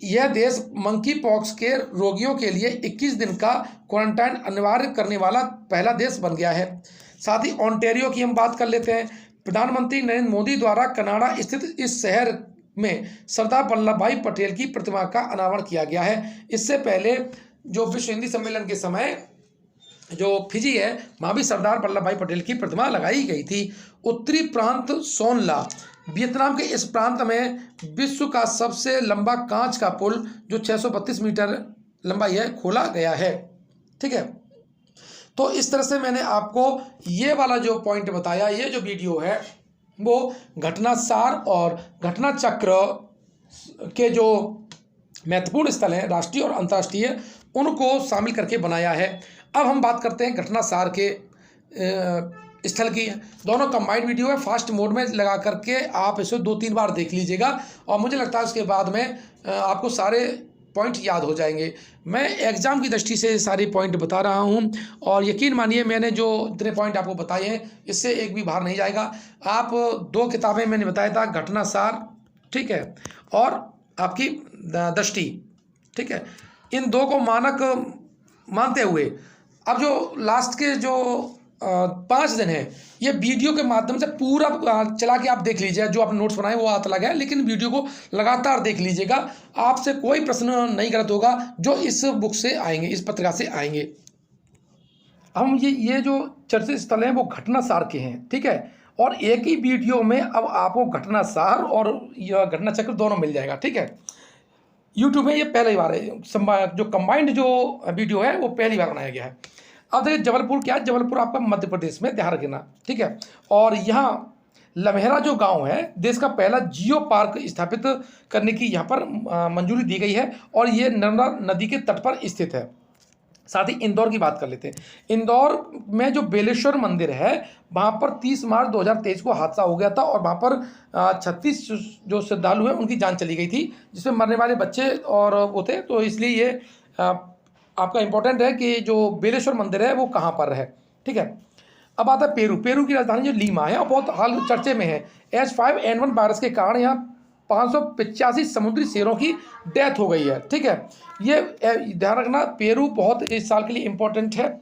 यह देश मंकी पॉक्स के रोगियों के लिए 21 दिन का क्वारंटाइन अनिवार्य करने वाला पहला देश बन गया है। साथ ही ओंटारियो की हम बात कर लेते हैं। प्रधानमंत्री नरेंद्र मोदी द्वारा कनाडा स्थित इस शहर में सरदार वल्लभ भाई पटेल की प्रतिमा का अनावरण किया गया है। इससे पहले जो विश्व हिंदी सम्मेलन के समय जो फिजी है वहाँ भी सरदार वल्लभ भाई पटेल की प्रतिमा लगाई गई थी। उत्तरी प्रांत सोनला, वियतनाम के इस प्रांत में विश्व का सबसे लंबा कांच का पुल जो 632 मीटर लंबाई है खोला गया है। ठीक है, तो इस तरह से मैंने आपको ये वाला जो पॉइंट बताया, ये जो वीडियो है वो घटना सार और घटना चक्र के जो महत्वपूर्ण स्थल हैं राष्ट्रीय और अंतर्राष्ट्रीय उनको शामिल करके बनाया है। अब हम बात करते हैं घटना सार के स्थल की। दोनों कंबाइंड वीडियो है, फास्ट मोड में लगा करके आप इसे 2-3 बार देख लीजिएगा और मुझे लगता है उसके बाद में आपको सारे पॉइंट याद हो जाएंगे। मैं एग्ज़ाम की दृष्टि से सारे पॉइंट बता रहा हूं और यकीन मानिए मैंने जो इतने पॉइंट आपको बताए हैं इससे एक भी बाहर नहीं जाएगा। आप 2 किताबें मैंने बताया था, घटना सार, ठीक है, और आपकी दृष्टि, ठीक है, इन 2 को मानक मानते हुए अब जो लास्ट के जो 5 दिन है ये वीडियो के माध्यम से पूरा चला के आप देख लीजिए। जो आपने नोट्स बनाए वो हाथ लगा है, लेकिन वीडियो को लगातार देख लीजिएगा। आपसे कोई प्रश्न नहीं गलत होगा जो इस बुक से आएंगे, इस पत्रिका से आएंगे। हम ये जो चर्चित स्थल हैं वो घटना सार के हैं, ठीक है, और एक ही वीडियो में अब आपको घटना सार और यह घटना चक्र दोनों मिल जाएगा। ठीक है, यूट्यूब में ये पहली बार है, जो कंबाइंड जो वीडियो है वो पहली बार बनाया गया है। अब देखिए जबलपुर क्या है, जबलपुर आपका मध्य प्रदेश में, ध्यान रखना, ठीक है। और यहाँ लम्हेरा जो गांव है देश का पहला जियो पार्क स्थापित करने की यहाँ पर मंजूरी दी गई है और ये नर्मदा नदी के तट पर स्थित है। साथ ही इंदौर की बात कर लेते हैं। इंदौर में जो बेलेश्वर मंदिर है वहाँ पर 30 मार्च 2023 को हादसा हो गया था और वहाँ पर 36 जो श्रद्धालु हैं उनकी जान चली गई थी, जिसमें मरने वाले बच्चे और वो थे। तो इसलिए ये आपका इम्पोर्टेंट है कि जो बेलेश्वर मंदिर है वो कहाँ पर है। ठीक है, अब आता है पेरू। पेरू की राजधानी जो लीमा है और बहुत हाल चर्चे में है। H5N1 वायरस के कारण यहाँ 585 समुद्री शेरों की डेथ हो गई है। ठीक है, ये ध्यान रखना, पेरू बहुत इस साल के लिए इम्पोर्टेंट है।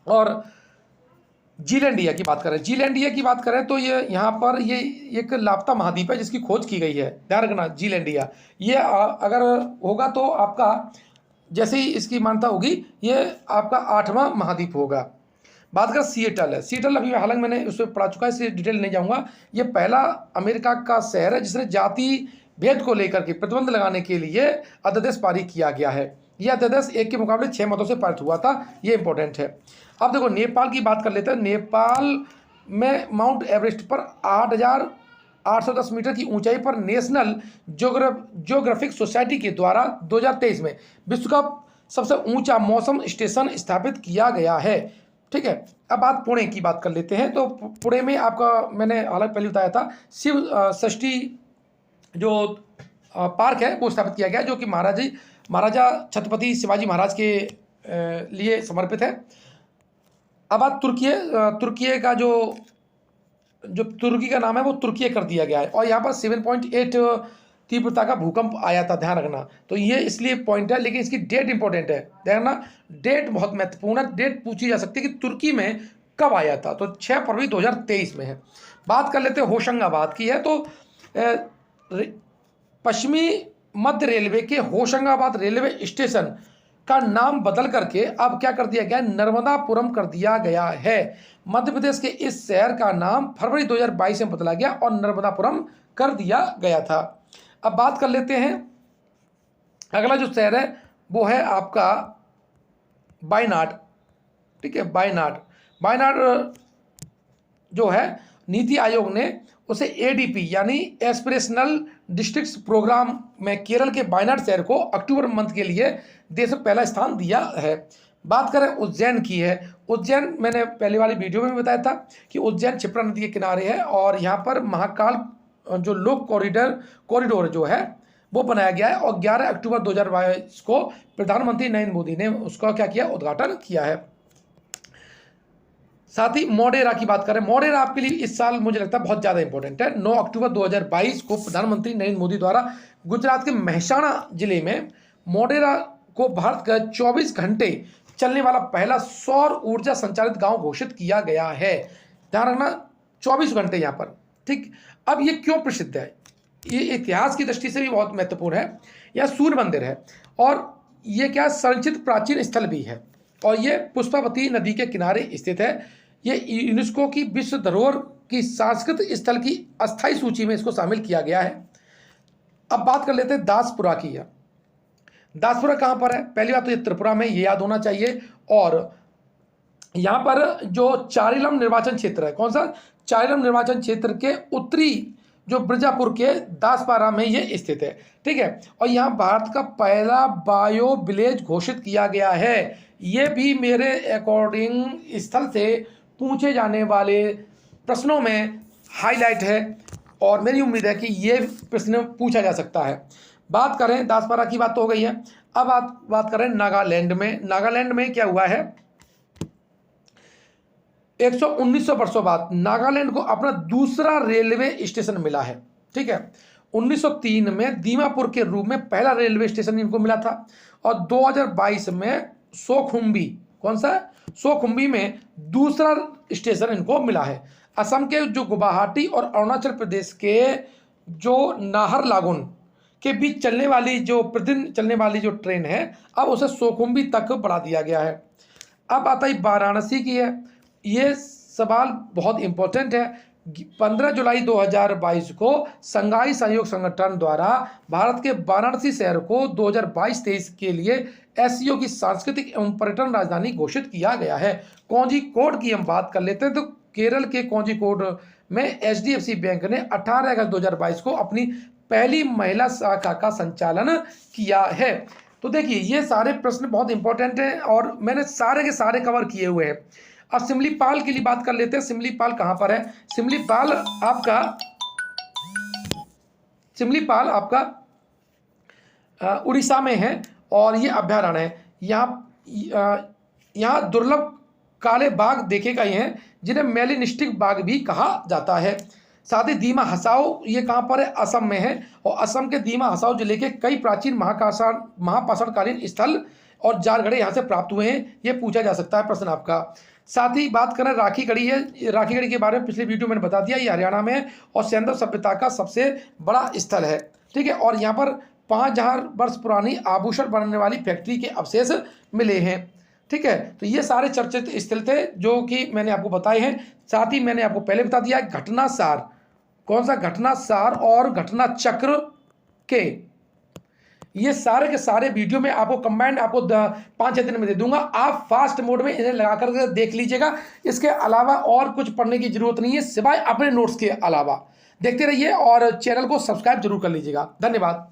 और जीलैंडिया की बात करें, जीलैंडिया की बात करें तो ये यहाँ पर ये एक लापता महाद्वीप है जिसकी खोज की गई है। ध्यान रखना, जीलैंडिया ये अगर होगा तो आपका जैसे ही इसकी मान्यता होगी ये आपका 8वां महाद्वीप होगा। बात कर सिएटल है। सिएटल अभी हालांकि मैंने उस पर पढ़ा चुका है, इसलिए डिटेल नहीं जाऊंगा। ये पहला अमेरिका का शहर है जिसने जाति भेद को लेकर के प्रतिबंध लगाने के लिए अध्यादेश पारित किया गया है। यह अध्यादेश 1 के मुकाबले 6 मतों से पारित हुआ था। ये इंपॉर्टेंट है। अब देखो नेपाल की बात कर लेते हैं। नेपाल में माउंट एवरेस्ट पर 8,810 मीटर की ऊंचाई पर नेशनल ज्योग्राफिक सोसाइटी के द्वारा 2023 में विश्व का सबसे ऊंचा मौसम स्टेशन स्थापित किया गया है। ठीक है, अब बात पुणे की बात कर लेते हैं। तो पुणे में आपका मैंने हालांकि पहले बताया था शिव षष्ठी जो पार्क है वो स्थापित किया गया, जो कि महाराजा छत्रपति शिवाजी महाराज के लिए समर्पित है। अब बात तुर्की का जो तुर्की का नाम है वो तुर्की कर दिया गया है और यहाँ पर 7.8 तीव्रता का भूकंप आया था। ध्यान रखना, तो ये इसलिए पॉइंट है, लेकिन इसकी डेट इंपॉर्टेंट है। ध्यान रखना, डेट बहुत महत्वपूर्ण है। डेट पूछी जा सकती है कि तुर्की में कब आया था, तो 6 फरवरी 2023 में है। बात कर लेते हैं होशंगाबाद की है। तो पश्चिमी मध्य रेलवे के होशंगाबाद रेलवे स्टेशन का नाम बदल करके अब क्या कर दिया गया, नर्मदापुरम कर दिया गया है। मध्य प्रदेश के इस शहर का नाम फरवरी 2022 में बदला गया और नर्मदापुरम कर दिया गया था। अब बात कर लेते हैं, अगला जो शहर है वो है आपका वायनाड। ठीक है, वायनाड जो है नीति आयोग ने उसे एडीपी यानी एस्पिरेशनल डिस्ट्रिक्ट्स प्रोग्राम में केरल के वायनाड शहर को अक्टूबर मंथ के लिए देश में पहला स्थान दिया है। बात करें उज्जैन की है, उज्जैन मैंने पहले वाली वीडियो में बताया था कि उज्जैन क्षिप्रा नदी के किनारे है और यहाँ पर महाकाल जो लोक कॉरिडोर जो है वो बनाया गया है और 11 अक्टूबर 2022 को प्रधानमंत्री नरेंद्र मोदी ने उसका क्या किया, उद्घाटन किया है। साथ ही मोढेरा की बात करें, मोढेरा आपके लिए इस साल मुझे लगता है बहुत ज़्यादा इंपॉर्टेंट है। 9 अक्टूबर 2022 को प्रधानमंत्री नरेंद्र मोदी द्वारा गुजरात के मेहसाणा जिले में मोढेरा को भारत का 24 घंटे चलने वाला पहला सौर ऊर्जा संचालित गांव घोषित किया गया है। ध्यान रखना 24 घंटे यहाँ पर। ठीक, अब ये क्यों प्रसिद्ध है, ये इतिहास की दृष्टि से भी बहुत महत्वपूर्ण है। यह सूर्य मंदिर है और ये क्या संरक्षित प्राचीन स्थल भी है और ये पुष्पावती नदी के किनारे स्थित है। ये यूनेस्को की विश्व धरोहर की सांस्कृतिक स्थल की अस्थायी सूची में इसको शामिल किया गया है। अब बात कर लेते हैं दासपुरा की। दासपुरा कहाँ पर है, पहली बात तो ये त्रिपुरा में, ये याद होना चाहिए। और यहाँ पर जो चारिलम निर्वाचन क्षेत्र है, कौन सा, चारिलम निर्वाचन क्षेत्र के उत्तरी जो ब्रजापुर के दासपारा में ये स्थित है। ठीक है, और यहाँ भारत का पहला बायो विलेज घोषित किया गया है। ये भी मेरे अकॉर्डिंग स्थल से पूछे जाने वाले प्रश्नों में हाईलाइट है और मेरी उम्मीद है कि ये प्रश्न पूछा जा सकता है। बात करें दासपारा की, बात तो हो गई है। अब बात करें नागालैंड में। नागालैंड में क्या हुआ है, 1900 वर्षों बाद नागालैंड को अपना दूसरा रेलवे स्टेशन मिला है। ठीक है, 1903 में दीमापुर के रूप में पहला रेलवे स्टेशन इनको मिला था और 2022 में सोखुम्बी, कौन सा, सोखुम्बी में दूसरा स्टेशन इनको मिला है। असम के जो गुवाहाटी और अरुणाचल प्रदेश के जो नाहरलागुन के बीच चलने वाली जो प्रतिदिन चलने वाली जो ट्रेन है अब उसे सोखुम्बी तक बढ़ा दिया गया है। अब आता है वाराणसी की है, ये सवाल बहुत इंपॉर्टेंट है। 15 जुलाई 2022 को संघाई सहयोग संगठन द्वारा भारत के वाराणसी शहर को 2022-23 के लिए एससीओ की सांस्कृतिक एवं पर्यटन राजधानी घोषित किया गया है। कोझिकोड की हम बात कर लेते हैं तो केरल के कोझिकोड में एचडीएफसी बैंक ने 18 अगस्त 2022 को अपनी पहली महिला शाखा का संचालन किया है। तो देखिए ये सारे प्रश्न बहुत इंपॉर्टेंट हैं और मैंने सारे के सारे कवर किए हुए हैं। अब सिमलीपाल के लिए बात कर लेते हैं। सिमलीपाल कहाँ पर है, सिमलीपाल आपका उड़ीसा में है और ये अभ्यारण्य है। यहाँ दुर्लभ काले बाघ देखे गए हैं जिन्हें मेलिनिस्टिक बाघ भी कहा जाता है। साथ ही दीमा हसाओ ये कहाँ पर है, असम में है और असम के दीमा हसाओ जिले के कई प्राचीन महापाषाणकालीन स्थल और जारगढ़े यहाँ से प्राप्त हुए हैं। ये पूछा जा सकता है प्रश्न आपका। साथ ही बात करें राखी गढ़ी है, राखी गढ़ी के बारे में पिछले वीडियो मैंने बता दिया, ये हरियाणा में है और सैंधव सभ्यता का सबसे बड़ा स्थल है। ठीक है, और यहाँ पर 5000 वर्ष पुरानी आभूषण बनने वाली फैक्ट्री के अवशेष मिले हैं। ठीक है, तो ये सारे चर्चित स्थल थे जो कि मैंने आपको बताए हैं। साथ ही मैंने आपको पहले बता दिया घटना सार, कौन सा, घटना सार और घटना चक्र के ये सारे के सारे वीडियो में आपको कंबाइंड आपको 5-6 दिन में दे दूंगा। आप फास्ट मोड में इन्हें लगा कर देख लीजिएगा। इसके अलावा और कुछ पढ़ने की जरूरत नहीं है सिवाय अपने नोट्स के अलावा। देखते रहिए और चैनल को सब्सक्राइब जरूर कर लीजिएगा। धन्यवाद।